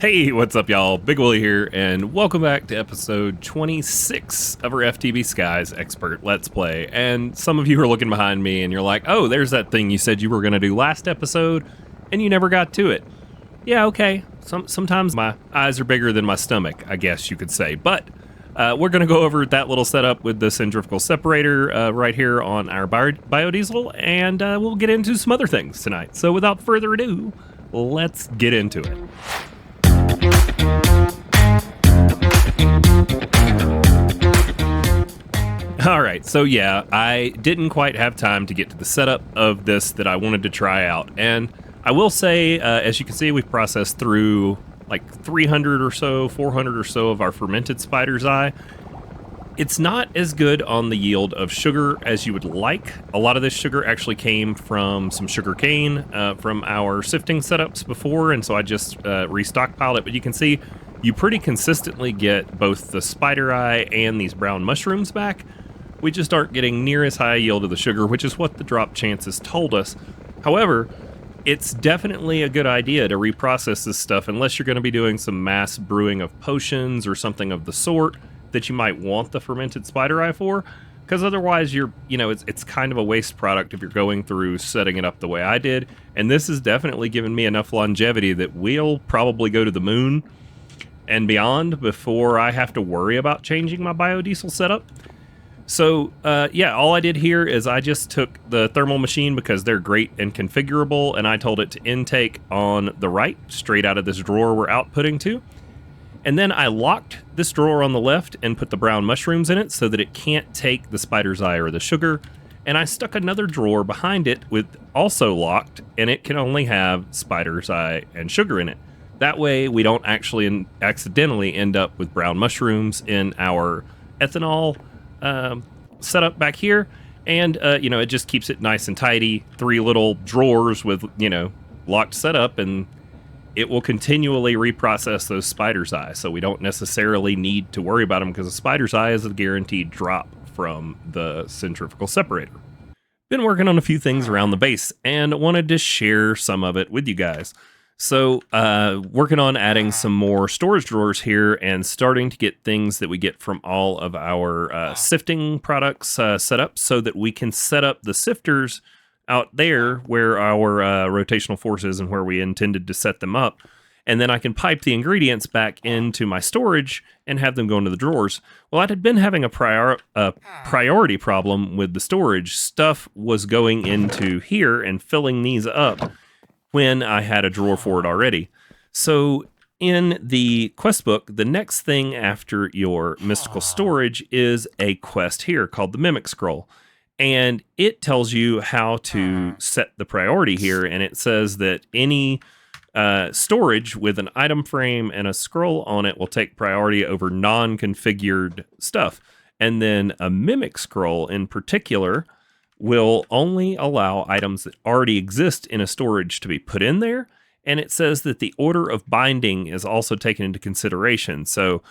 Hey, what's up, y'all? Big Willie here, and welcome back to episode 26 of our FTB Skies Expert Let's Play. And some of you are looking behind me, and you're like, oh, there's that thing you said you were going to do last episode, and you never got to it. Yeah, okay. Sometimes my eyes are bigger than my stomach, I guess you could say. But we're going to go over that little setup with the centrifugal separator right here on our biodiesel, and we'll get into some other things tonight. So without further ado, let's get into it. Alright, so yeah, I didn't quite have time to get to the setup of this that I wanted to try out, and I will say, as you can see, we've processed through like 300 or so, 400 or so of our fermented spider's eye. It's not as good on the yield of sugar as you would like. A lot of this sugar actually came from some sugar cane from our sifting setups before, and so I just restockpiled it, but you can see you pretty consistently get both the spider eye and these brown mushrooms back. We just aren't getting near as high a yield of the sugar, which is what the drop chances told us. However, it's definitely a good idea to reprocess this stuff unless you're going to be doing some mass brewing of potions or something of the sort that you might want the fermented spider eye for, because otherwise it's kind of a waste product if you're going through setting it up the way I did. And this has definitely given me enough longevity that we'll probably go to the moon and beyond before I have to worry about changing my biodiesel setup. So, yeah, all I did here is I just took the thermal machine because they're great and configurable, and I told it to intake on the right, straight out of this drawer we're outputting to. And then I locked this drawer on the left and put the brown mushrooms in it so that it can't take the spider's eye or the sugar. And I stuck another drawer behind it with also locked, and it can only have spider's eye and sugar in it. That way we don't actually accidentally end up with brown mushrooms in our ethanol setup back here, and it just keeps it nice and tidy. 3 little drawers with locked setup, and it will continually reprocess those spider's eye, so we don't necessarily need to worry about them because the spider's eye is a guaranteed drop from the centrifugal separator. Been working on a few things around the base and wanted to share some of it with you guys. So, working on adding some more storage drawers here and starting to get things that we get from all of our sifting products set up so that we can set up the sifters out there where our rotational force is and where we intended to set them up. And then I can pipe the ingredients back into my storage and have them go into the drawers. Well, I had been having a priority problem with the storage. Stuff was going into here and filling these up when I had a drawer for it already. So in the quest book, the next thing after your mystical storage is a quest here called the Mimic Scroll. And it tells you how to set the priority here. And it says that any storage with an item frame and a scroll on it will take priority over non-configured stuff. And then a Mimic Scroll in particular will only allow items that already exist in a storage to be put in there. And it says that the order of binding is also taken into consideration. So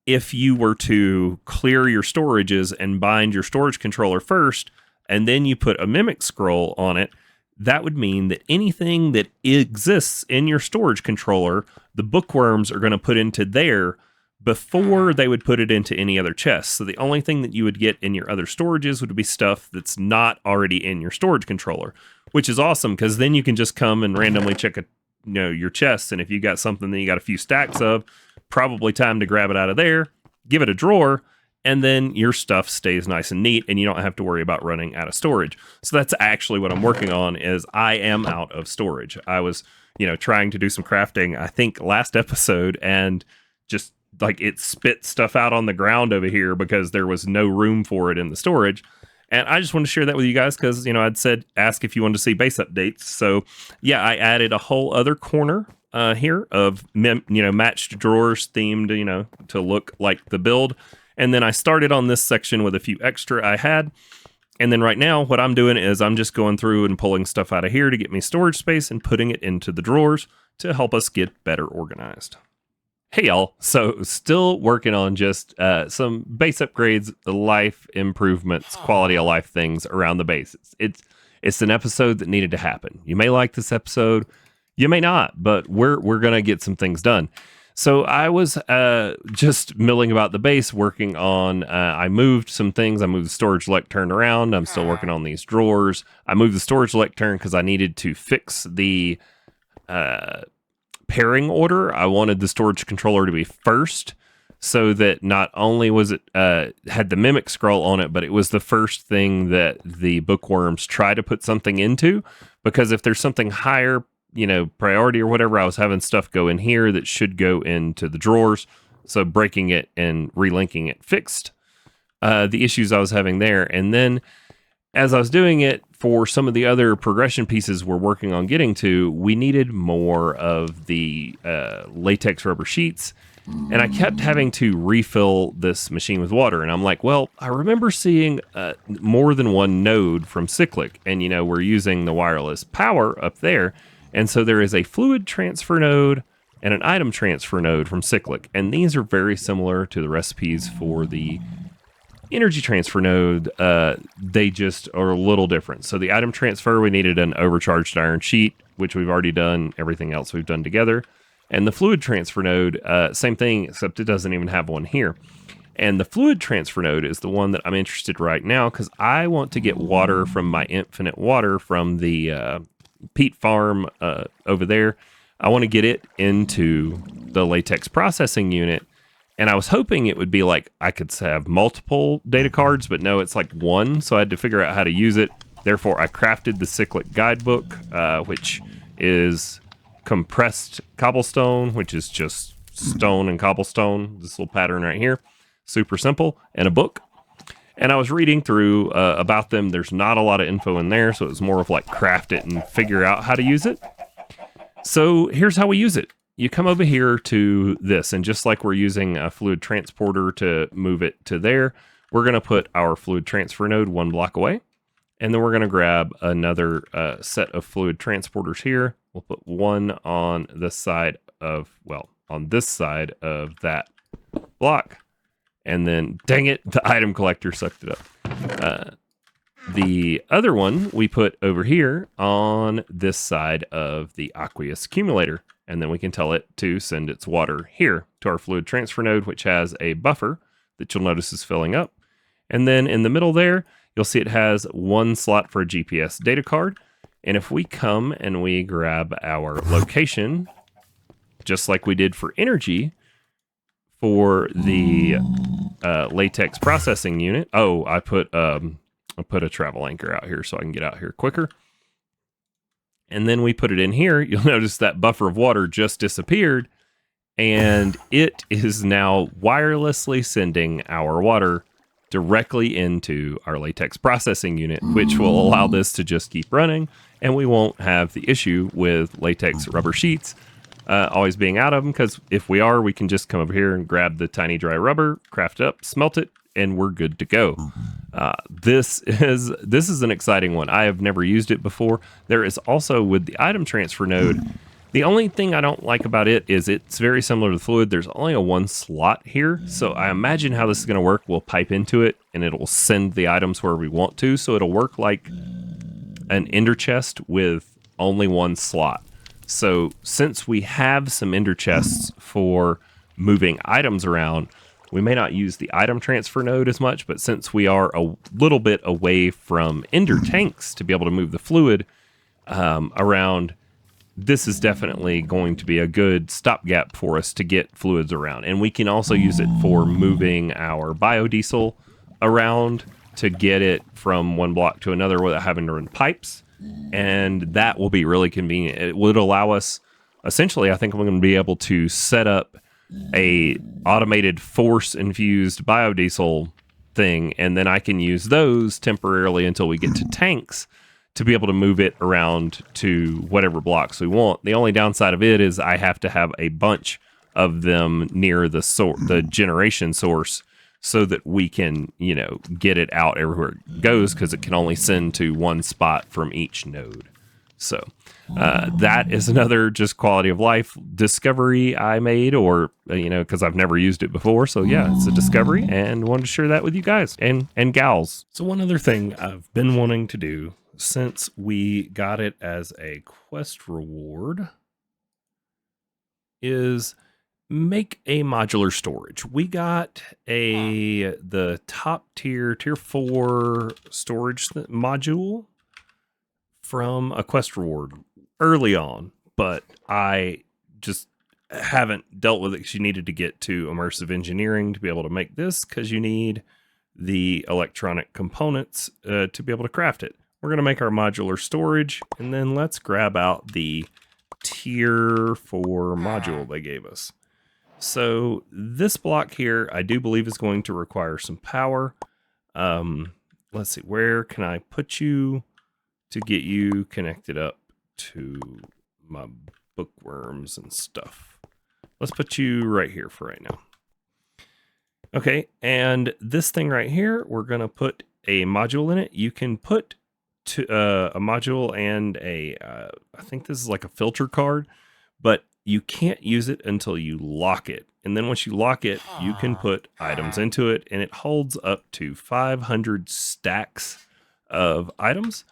if you were to clear your storages and bind your storage controller first, and then you put a Mimic Scroll on it, that would mean that anything that exists in your storage controller, the bookworms are going to put into there before they would put it into any other chest. So the only thing that you would get in your other storages would be stuff that's not already in your storage controller, which is awesome because then you can just come and randomly check your chests, and if you got something that you got a few stacks of, probably time to grab it out of there, give it a drawer, and then your stuff stays nice and neat, and you don't have to worry about running out of storage. So that's actually what I'm working on, is I am out of storage. I was, trying to do some crafting, I think last episode, and just like it spit stuff out on the ground over here because there was no room for it in the storage. And I just want to share that with you guys because, I'd said, ask if you wanted to see base updates. So yeah, I added a whole other corner here of, matched drawers themed, to look like the build. And then I started on this section with a few extra I had. And then right now what I'm doing is I'm just going through and pulling stuff out of here to get me storage space and putting it into the drawers to help us get better organized. Hey y'all, so still working on just some base upgrades, life improvements, quality of life things around the base. It's an episode that needed to happen. You may like this episode. You may not, but we're gonna get some things done. So I was just milling about the base, working on. I moved some things. I moved the storage lectern around. I'm still working on these drawers. I moved the storage lectern because I needed to fix the pairing order. I wanted the storage controller to be first, so that not only was it had the mimic scroll on it, but it was the first thing that the bookworms try to put something into. Because if there's something higher, priority or whatever, I was having stuff go in here that should go into the drawers. So breaking it and relinking it fixed the issues I was having there. And then as I was doing it for some of the other progression pieces we're working on getting to, we needed more of the latex rubber sheets. And I kept having to refill this machine with water. And I'm like, well, I remember seeing more than one node from Cyclic. And, we're using the wireless power up there. And so there is a fluid transfer node and an item transfer node from Cyclic. And these are very similar to the recipes for the energy transfer node. They just are a little different. So the item transfer, we needed an overcharged iron sheet, which we've already done. Everything else we've done together. And the fluid transfer node, same thing, except it doesn't even have one here. And the fluid transfer node is the one that I'm interested right now because I want to get water from my infinite water from the peat farm over there. I want to get it into the latex processing unit. And I was hoping it would be like I could have multiple data cards, but no, it's like one. So I had to figure out how to use it. Therefore, I crafted the Cyclic guidebook, which is compressed cobblestone, which is just stone and cobblestone. This little pattern right here. Super simple. And a book. And I was reading through about them. There's not a lot of info in there, so it was more of like craft it and figure out how to use it. So here's how we use it. You come over here to this, and just like we're using a fluid transporter to move it to there, we're going to put our fluid transfer node one block away. And then we're going to grab another set of fluid transporters here. We'll put one on this side of, on this side of that block. And then, dang it, the item collector sucked it up. The other one we put over here on this side of the aqueous accumulator. And then we can tell it to send its water here to our fluid transfer node, which has a buffer that you'll notice is filling up. And then in the middle there, you'll see it has one slot for a GPS data card. And if we come and we grab our location, just like we did for energy, for the latex processing unit. Oh, I put a travel anchor out here so I can get out here quicker. And then we put it in here. You'll notice that buffer of water just disappeared. And it is now wirelessly sending our water directly into our latex processing unit, which will allow this to just keep running. And we won't have the issue with latex rubber sheets always being out of them, because if we are, we can just come over here and grab the tiny dry rubber, craft it up, smelt it, and we're good to go. This is an exciting one. I have never used it before. There is also, with the item transfer node, the only thing I don't like about it is it's very similar to the fluid. There's only a one slot here, so I imagine how this is going to work. We'll pipe into it, and it'll send the items where we want to, so it'll work like an ender chest with only one slot. So since we have some ender chests for moving items around, we may not use the item transfer node as much, but since we are a little bit away from ender tanks to be able to move the fluid around, this is definitely going to be a good stopgap for us to get fluids around. And we can also use it for moving our biodiesel around to get it from one block to another without having to run pipes. And that will be really convenient. It would allow us, essentially, I think I'm going to be able to set up a automated force-infused biodiesel thing, and then I can use those temporarily until we get to tanks to be able to move it around to whatever blocks we want. The only downside of it is I have to have a bunch of them near the generation source so that we can, get it out everywhere it goes, because it can only send to one spot from each node. So that is another just quality of life discovery I made, or, because I've never used it before. So yeah, it's a discovery, and wanted to share that with you guys and gals. So one other thing I've been wanting to do since we got it as a quest reward, is make a modular storage. We got the top tier 4 storage module from a quest reward early on, but I just haven't dealt with it because you needed to get to immersive engineering to be able to make this, because you need the electronic components to be able to craft it. We're going to make our modular storage, and then let's grab out the tier 4 module they gave us. So this block here, I do believe, is going to require some power. Let's see, where can I put you to get you connected up to my bookworms and stuff? Let's put you right here for right now. Okay, and this thing right here, we're going to put a module in it. You can put a module and I think this is like a filter card, but you can't use it until you lock it. And then once you lock it, you can put items into it, and it holds up to 500 stacks of items.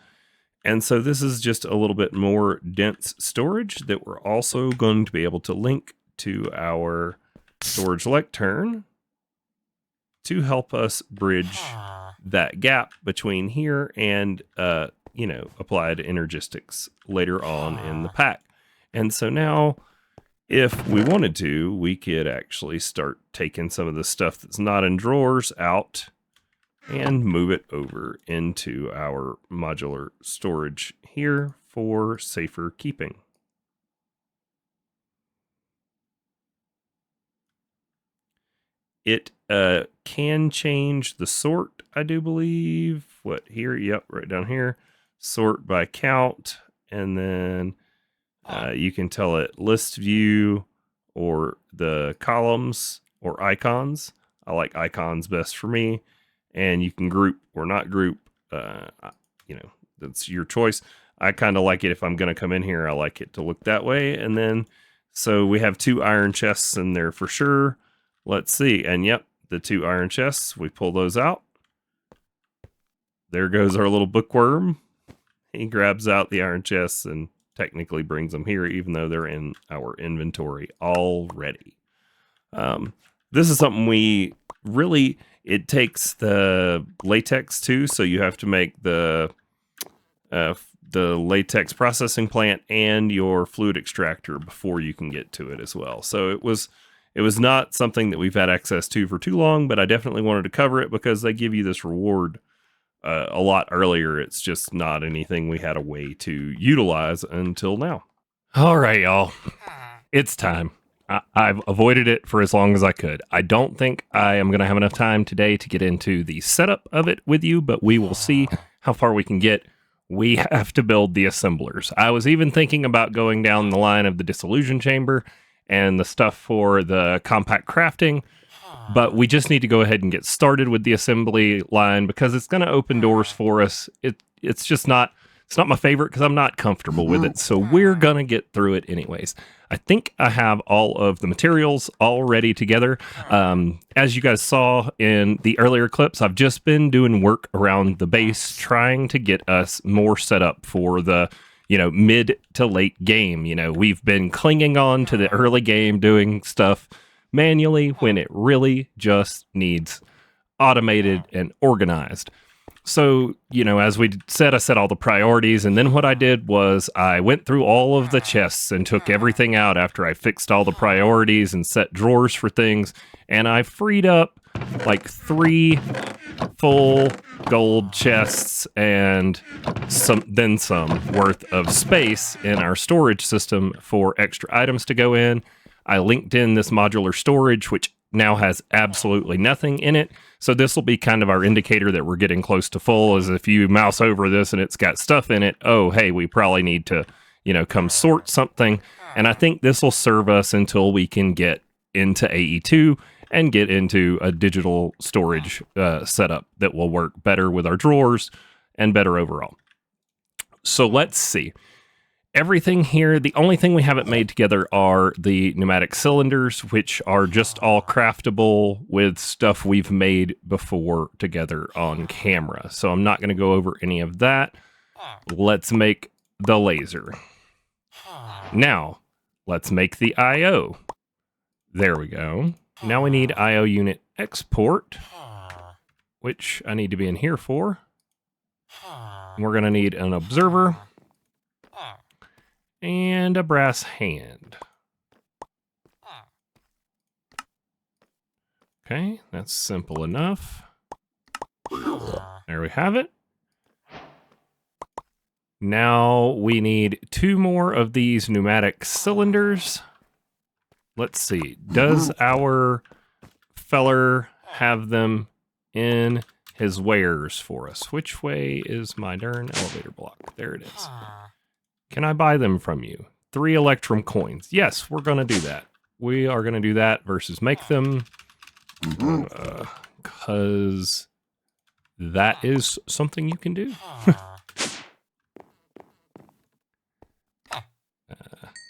And so this is just a little bit more dense storage that we're also going to be able to link to our storage lectern to help us bridge that gap between here and, applied energistics later on in the pack. And so now, if we wanted to, we could actually start taking some of the stuff that's not in drawers out and move it over into our modular storage here for safer keeping. It can change the sort, I do believe. What, here? Yep, right down here. Sort by count, and then you can tell it list view or the columns or icons. I like icons best for me. And you can group or not group. That's your choice. I kind of like it, if I'm going to come in here, I like it to look that way. And then, so we have 2 iron chests in there for sure. Let's see. And yep, the 2 iron chests, we pull those out. There goes our little bookworm. He grabs out the iron chests and technically brings them here, even though they're in our inventory already. This is something we really, it takes the latex too, so you have to make the latex processing plant and your fluid extractor before you can get to it as well. So it was not something that we've had access to for too long, but I definitely wanted to cover it because they give you this reward a lot earlier. It's just not anything we had a way to utilize until now. All right, y'all. It's time. I've avoided it for as long as I could. I don't think I am going to have enough time today to get into the setup of it with you, but we will see how far we can get. We have to build the assemblers. I was even thinking about going down the line of the dissolution chamber and the stuff for the compact crafting, but we just need to go ahead and get started with the assembly line because it's going to open doors for us. It's just not, it's not my favorite because I'm not comfortable with it, so we're going to get through it anyways. I think I have all of the materials already together. As you guys saw in the earlier clips, I've just been doing work around the base, trying to get us more set up for the, mid to late game. We've been clinging on to the early game, doing stuff manually when it really just needs automated and organized. So, as we said, I set all the priorities, and then what I did was I went through all of the chests and took everything out after I fixed all the priorities and set drawers for things, and I freed up like 3 full gold chests and some worth of space in our storage system for extra items to go in. I linked in this modular storage, which now has absolutely nothing in it. So this will be kind of our indicator that we're getting close to full, is if you mouse over this and it's got stuff in it, oh, hey, we probably need to, come sort something. And I think this will serve us until we can get into AE2 and get into a digital storage setup that will work better with our drawers and better overall. So let's see. Everything here, the only thing we haven't made together are the pneumatic cylinders, which are just all craftable with stuff we've made before together on camera. So I'm not going to go over any of that. Let's make the laser. Now, let's make the IO. There we go. Now we need IO unit export, which I need to be in here for. We're going to need an observer and a brass hand. Okay, that's simple enough. There we have it. Now we need 2 more of these pneumatic cylinders. Let's see, does our feller have them in his wares for us? Which way is my darn elevator block? There it is. Can I buy them from you? 3 Electrum coins. Yes, we're going to do that. We are going to do that versus make them. Because that is something you can do.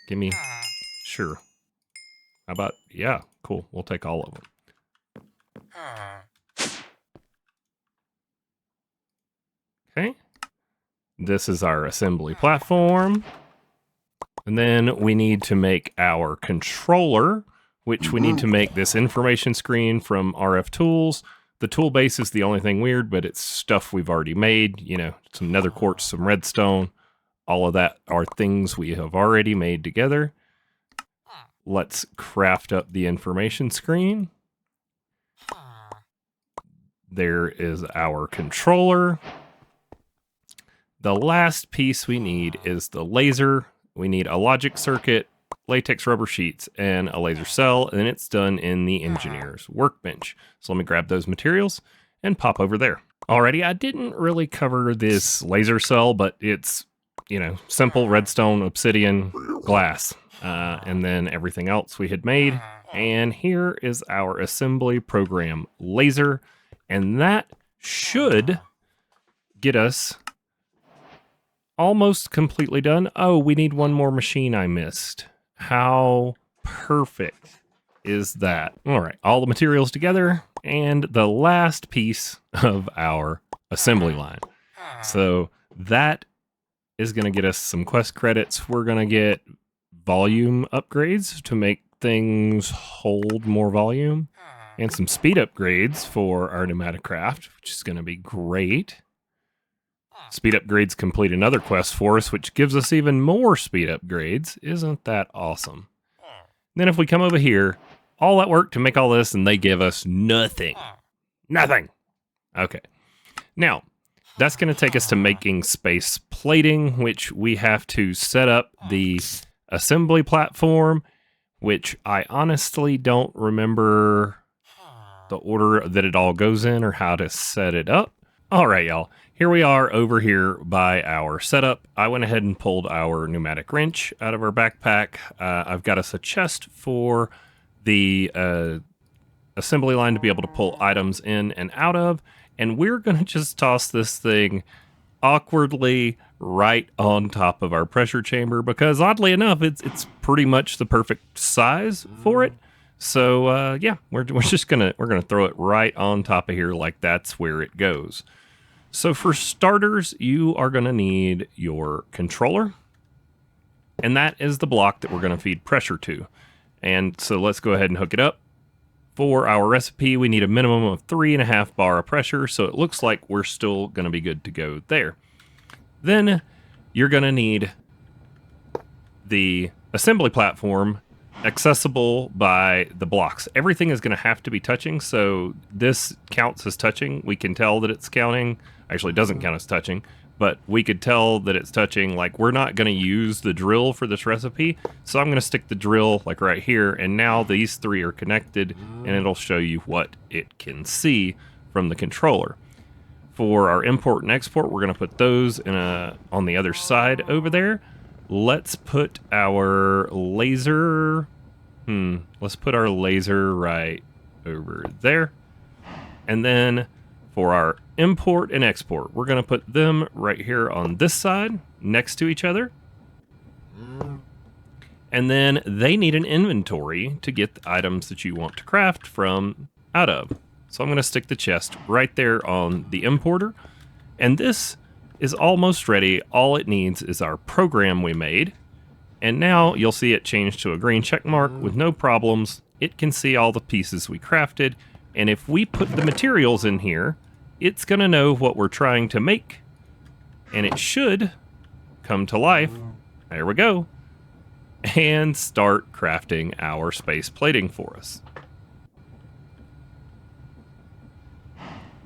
Give me, sure. How about, yeah, cool. We'll take all of them. Okay. This is our assembly platform. And then we need to make our controller, which we need to make this information screen from RF tools. The tool base is the only thing weird, but it's stuff we've already made. You know, some nether quartz, some redstone. All of that are things we have already made together. Let's craft up the information screen. There is our controller. The last piece we need is the laser. We need a logic circuit, latex rubber sheets, and a laser cell, and it's done in the engineer's workbench. So let me grab those materials and pop over there. Alrighty, I didn't really cover this laser cell, but it's, you know, simple redstone, obsidian, glass, and then everything else we had made. And here is our assembly program laser, and that should get us almost completely done. Oh, we need one more machine I missed. How perfect is that? All right, all the materials together, and the last piece of our assembly line. So that is going to get us some quest credits. We're going to get volume upgrades to make things hold more volume, and some speed upgrades for our pneumatic craft, which is going to be great. Speed upgrades complete another quest for us, which gives us even more speed upgrades. Isn't that awesome? Then if we come over here, all that work to make all this, and they give us nothing. Nothing. Okay. Now, that's going to take us to making space plating, which we have to set up the assembly platform, which I honestly don't remember the order that it all goes in or how to set it up. All right, y'all. Here we are over here by our setup. I went ahead and pulled our pneumatic wrench out of our backpack. I've got us a chest for the assembly line to be able to pull items in and out of. And we're going to just toss this thing awkwardly right on top of our pressure chamber because oddly enough, it's pretty much the perfect size for it. So yeah, we're gonna throw it right on top of here like that's where it goes. So for starters, you are gonna need your controller, and that is the block that we're gonna feed pressure to. And so let's go ahead and hook it up. For our recipe, we need a minimum of 3.5 bar of pressure, so it looks like we're still gonna be good to go there. Then you're gonna need the assembly platform accessible by the blocks. Everything is going to have to be touching, so this counts as touching. We can tell that it's counting. Actually, it doesn't count as touching, but we could tell that it's touching. Like, we're not going to use the drill for this recipe, so I'm going to stick the drill like right here, and now these three are connected, and it'll show you what it can see from the controller. For our import and export, we're going to put those in on the other side over there. Let's put our laser, let's put our laser right over there. And then for our import and export, we're going to put them right here on this side next to each other. And then they need an inventory to get the items that you want to craft from out of. So I'm going to stick the chest right there on the importer. And this is almost ready. All it needs is our program we made. And now you'll see it change to a green check mark with no problems. It can see all the pieces we crafted. And if we put the materials in here, it's going to know what we're trying to make. And it should come to life. There we go. And start crafting our space plating for us.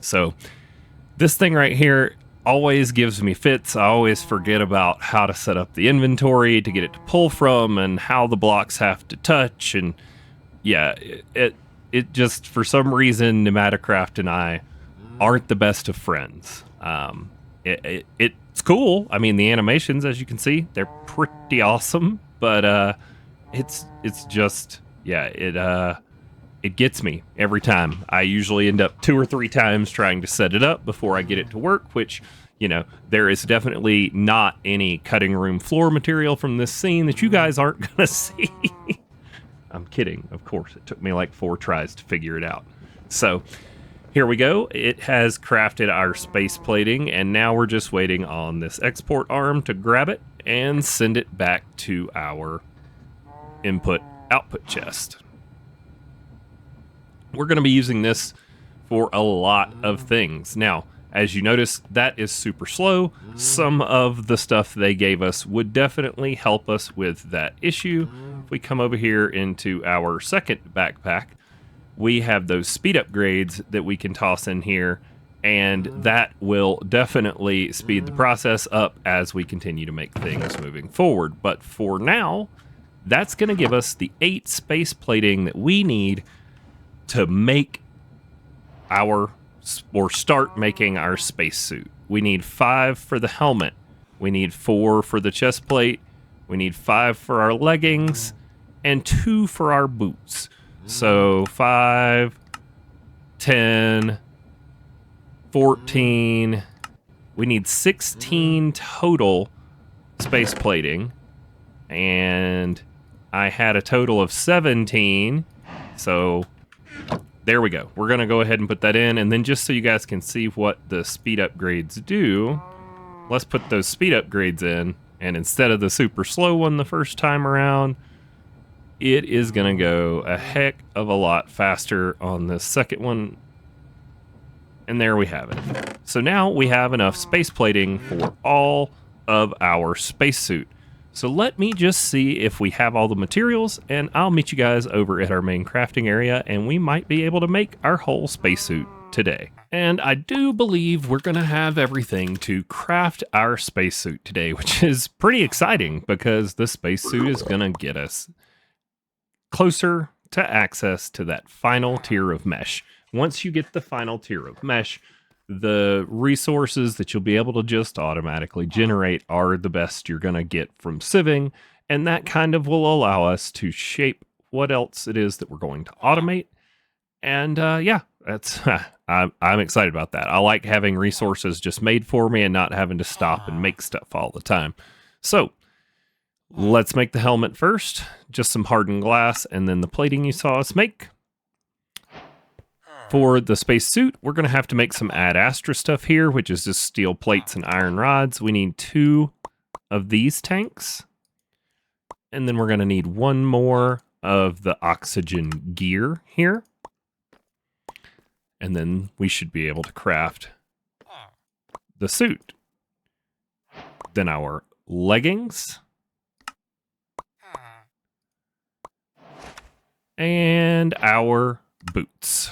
So this thing right here always gives me fits. I always forget about how to set up the inventory to get it to pull from and how the blocks have to touch. And yeah, it just, for some reason, Nematocraft and I aren't the best of friends. It's cool. I mean, the animations, as you can see, they're pretty awesome, but it's just, yeah, it gets me every time. I usually end up 2 or 3 times trying to set it up before I get it to work, which, you know, there is definitely not any cutting room floor material from this scene that you guys aren't going to see. I'm kidding, of course. It took me like 4 tries to figure it out. So here we go. It has crafted our space plating, and now we're just waiting on this export arm to grab it and send it back to our input-output chest. We're going to be using this for a lot of things. Now, as you notice, that is super slow. Some of the stuff they gave us would definitely help us with that issue. If we come over here into our second backpack, we have those speed upgrades that we can toss in here, and that will definitely speed the process up as we continue to make things moving forward. But for now, that's going to give us the 8 space plating that we need to make start making our spacesuit. We need 5 for the helmet. We need 4 for the chest plate. We need 5 for our leggings and 2 for our boots. So 5, 10, 14. We need 16 total space plating. And I had a total of 17. So there we go. We're going to go ahead and put that in. And then just so you guys can see what the speed upgrades do, let's put those speed upgrades in. And instead of the super slow one the first time around, it is going to go a heck of a lot faster on the second one. And there we have it. So now we have enough space plating for all of our spacesuit. So let me just see if we have all the materials, and I'll meet you guys over at our main crafting area, and we might be able to make our whole spacesuit today. And I do believe we're going to have everything to craft our spacesuit today, which is pretty exciting because the spacesuit is going to get us closer to access to that final tier of mesh. Once you get the final tier of mesh, the resources that you'll be able to just automatically generate are the best you're going to get from sieving, and that kind of will allow us to shape what else it is that we're going to automate. And yeah, that's I'm excited about that. I like having resources just made for me and not having to stop and make stuff all the time. So let's make the helmet first, just some hardened glass, and then the plating you saw us make. For the spacesuit, we're going to have to make some Ad Astra stuff here, which is just steel plates and iron rods. We need 2 of these tanks. And then we're going to need 1 more of the oxygen gear here. And then we should be able to craft the suit. Then our leggings. And our boots.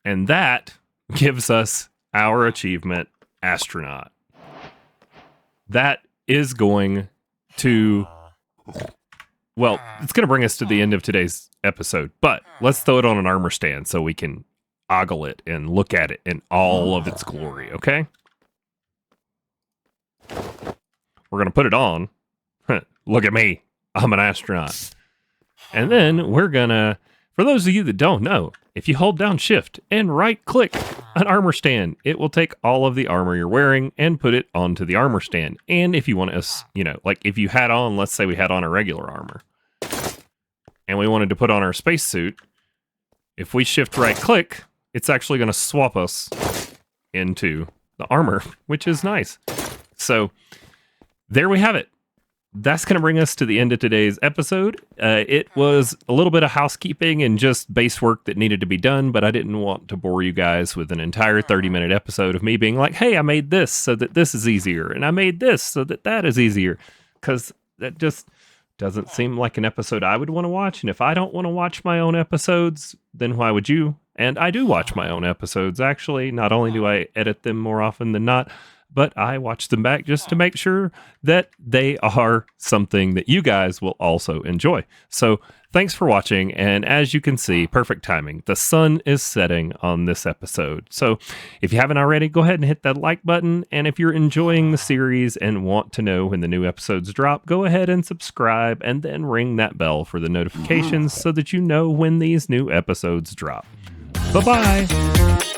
And that gives us our achievement, astronaut. That is going to, well, it's going to bring us to the end of today's episode, but let's throw it on an armor stand so we can ogle it and look at it in all of its glory, okay? We're going to put it on. Look at me. I'm an astronaut. And then we're going to, for those of you that don't know, if you hold down Shift and right-click an armor stand, it will take all of the armor you're wearing and put it onto the armor stand. And if you want to, you know, like if you had on, let's say we had on a regular armor, and we wanted to put on our spacesuit, if we Shift right-click, it's actually going to swap us into the armor, which is nice. So there we have it. That's going to bring us to the end of today's episode. It was a little bit of housekeeping and just base work that needed to be done, but I didn't want to bore you guys with an entire 30-minute episode of me being like, hey, I made this so that this is easier, and I made this so that that is easier, because that just doesn't seem like an episode I would want to watch. And if I don't want to watch my own episodes, then why would you? And I do watch my own episodes, actually. Not only do I edit them more often than not, but I watch them back just to make sure that they are something that you guys will also enjoy. So thanks for watching. And as you can see, perfect timing. The sun is setting on this episode. So if you haven't already, go ahead and hit that like button. And if you're enjoying the series and want to know when the new episodes drop, go ahead and subscribe and then ring that bell for the notifications so that you know when these new episodes drop. Bye-bye.